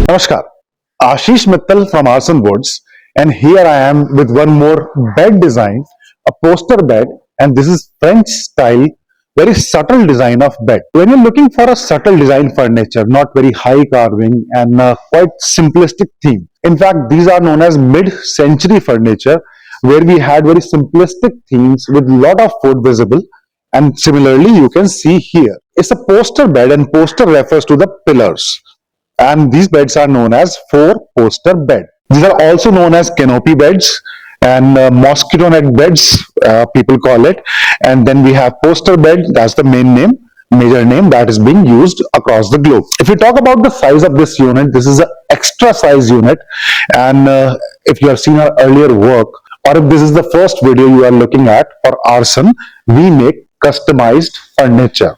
Namaskar, Ashish Mittal from Aarsun Woods, and here I am with one more bed design, a poster bed, and this is French style, very subtle design of bed. When you're looking for a subtle design furniture, not very high carving and quite simplistic theme. In fact, these are known as mid-century furniture, where we had very simplistic themes with lot of food visible, and similarly you can see here. It's a poster bed, and poster refers to the pillars, and these beds are known as four poster bed. These are also known as canopy beds and mosquito net beds, people call it. And then we have poster bed, that's the major name that is being used across the globe. If you talk about the size of this unit, this is an extra size unit, and if you have seen our earlier work, or if this is the first video you are looking at for Aarsun, we make customized furniture,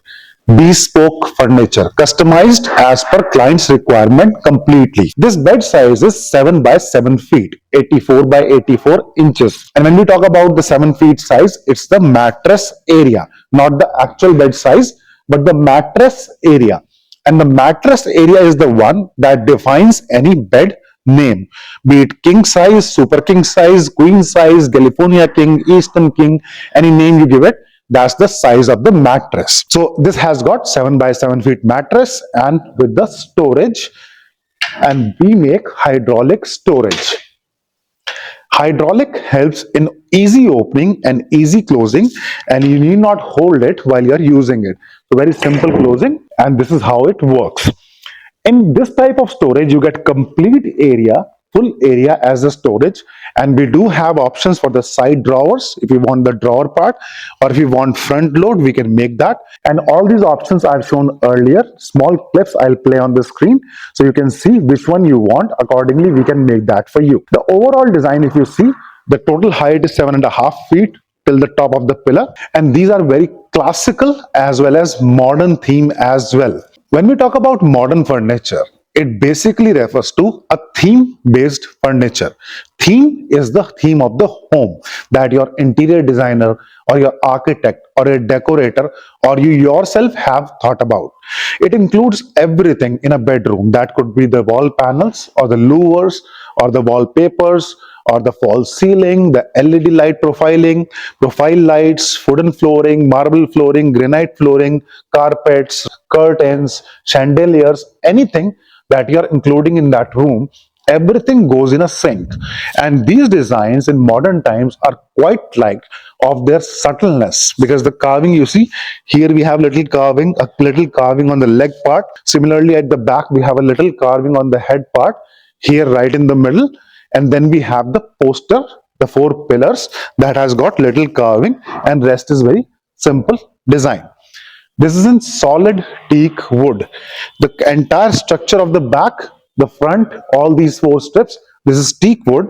bespoke furniture, customized as per client's requirement completely. This bed size is 7 by 7 feet, 84 by 84 inches. And when we talk about the 7 feet size, it's the mattress area, not the actual bed size, but the mattress area. And the mattress area is the one that defines any bed name, be it king size, super king size, queen size, California king, Eastern king, any name you give it, that's the size of the mattress. So this has got 7 by 7 feet mattress and with the storage, and we make hydraulic storage. Hydraulic helps in easy opening and easy closing, and you need not hold it while you are using it. So very simple closing, and this is how it works. In this type of storage, you get complete area, full area as a storage, and we do have options for the side drawers if you want the drawer part, or if you want front load, we can make that. And all these options are shown earlier. Small clips I'll play on the screen so you can see which one you want. Accordingly, we can make that for you. The overall design, if you see, the total height is 7.5 feet till the top of the pillar, and these are very classical as well as modern theme as well. When we talk about modern furniture, it basically refers to a theme-based furniture. Theme is the theme of the home that your interior designer or your architect or a decorator or you yourself have thought about. It includes everything in a bedroom. That could be the wall panels or the louvers or the wallpapers or the false ceiling, the LED light profiling, profile lights, wooden flooring, marble flooring, granite flooring, carpets, curtains, chandeliers, anything that you are including in that room, everything goes in a sink. And these designs in modern times are quite liked of their subtleness, because the carving, you see here we have a little carving on the leg part. Similarly at the back we have a little carving on the head part, here right in the middle. And then we have the poster, the four pillars that has got little carving, and rest is very simple design. This is in solid teak wood. The entire structure of the back, the front, all these four strips, this is teak wood,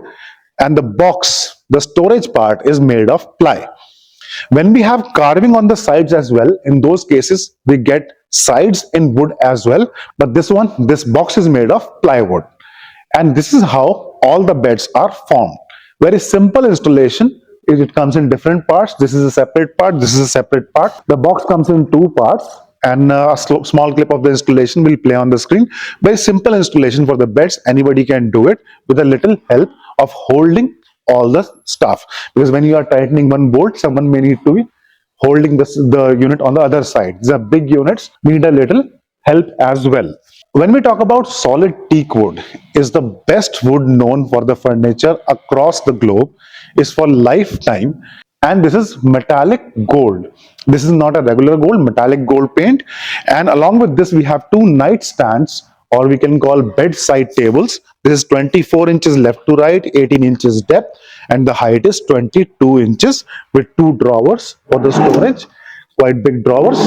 and the box, the storage part, is made of ply. When we have carving on the sides as well, in those cases we get sides in wood as well, but this box is made of plywood. And this is how all the beds are formed. Very simple installation. It comes in different parts. This is a separate part, this is a separate part. The box comes in two parts, and a small clip of the installation will play on the screen. Very simple installation for the beds. Anybody can do it with a little help of holding all the stuff, because when you are tightening one bolt, someone may need to be holding the unit on the other side. These are big units, need a little help as well. When we talk about solid teak wood, is the best wood known for the furniture across the globe, is for lifetime, and this is metallic gold. This is not a regular gold, metallic gold paint. And along with this we have two nightstands, or we can call bedside tables. This is 24 inches left to right, 18 inches depth, and the height is 22 inches with two drawers for the storage, quite big drawers.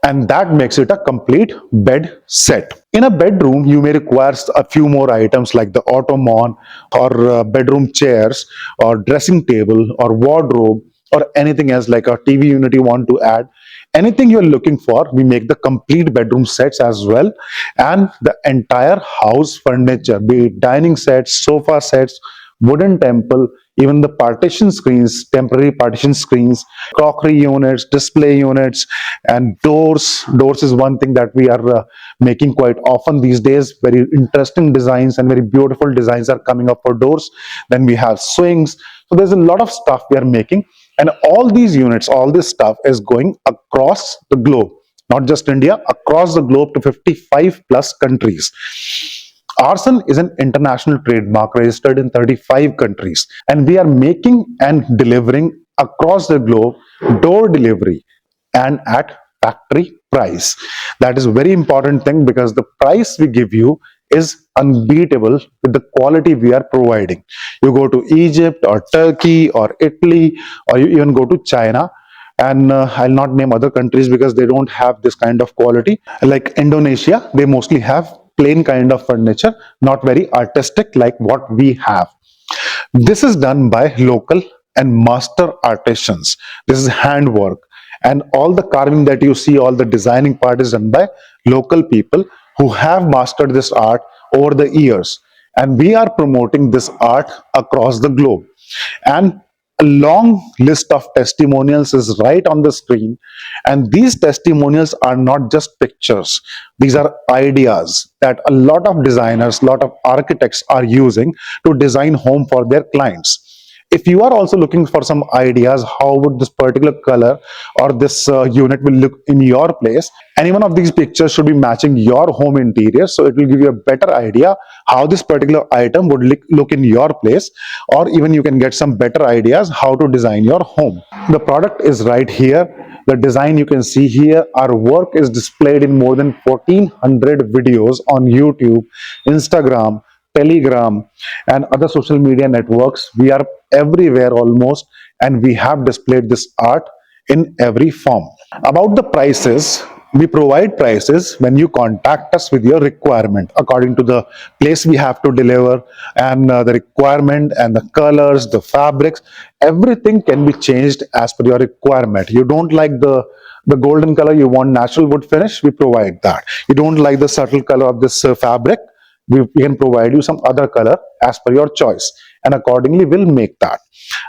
And that makes it a complete bed set. In a bedroom, you may require a few more items like the ottoman or bedroom chairs or dressing table or wardrobe or anything else like a TV unit you want to add. Anything you're looking for, we make the complete bedroom sets as well. And the entire house furniture, be it dining sets, sofa sets, wooden temple, even the partition screens, temporary partition screens, crockery units, display units, and doors. Doors is one thing that we are making quite often these days. Very interesting designs and very beautiful designs are coming up for doors. Then we have swings. So there's a lot of stuff we are making, and all these units, all this stuff is going across the globe, not just India, across the globe to 55 plus countries. Aarsun is an international trademark registered in 35 countries, and we are making and delivering across the globe, door delivery, and at factory price. That is a very important thing, because the price we give you is unbeatable with the quality we are providing. You go to Egypt or Turkey or Italy, or you even go to China, and I'll not name other countries because they don't have this kind of quality. Like Indonesia, they mostly have plain kind of furniture, not very artistic like what we have. This is done by local and master artisans. This is handwork, and all the carving that you see, all the designing part is done by local people who have mastered this art over the years. And we are promoting this art across the globe. And a long list of testimonials is right on the screen, and these testimonials are not just pictures. These are ideas that a lot of designers, a lot of architects are using to design home for their clients. If you are also looking for some ideas, how would this particular color or this unit will look in your place, any one of these pictures should be matching your home interior, so it will give you a better idea how this particular item would look in your place, or even you can get some better ideas how to design your home. The product is right here. The design you can see here. Our work is displayed in more than 1400 videos on YouTube, Instagram, Telegram, and other social media networks. We are everywhere almost, and we have displayed this art in every form. About the prices, we provide prices when you contact us with your requirement according to the place we have to deliver, and the requirement and the colors, the fabrics, everything can be changed as per your requirement. You don't like the golden color, you want natural wood finish, we provide that. You don't like the subtle color of this fabric, we can provide you some other color as per your choice, and accordingly we'll make that.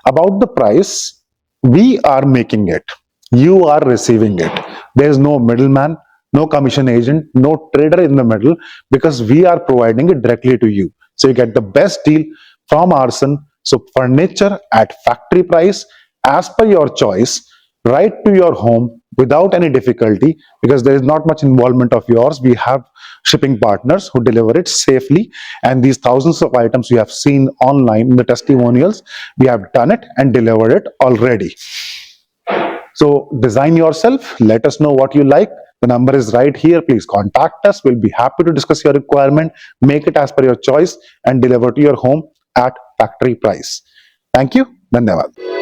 About the price, we are making it, you are receiving it. There is no middleman, no commission agent, no trader in the middle, because we are providing it directly to you. So you get the best deal from Aarsun. So furniture at factory price, as per your choice, right to your home without any difficulty, because there is not much involvement of yours. We have shipping partners who deliver it safely, and these thousands of items you have seen online in the testimonials, we have done it and delivered it already. So design yourself, let us know what you like. The number is right here. Please contact us. We'll be happy to discuss your requirement, make it as per your choice, and deliver to your home at factory price. Thank you. Dhanyavad.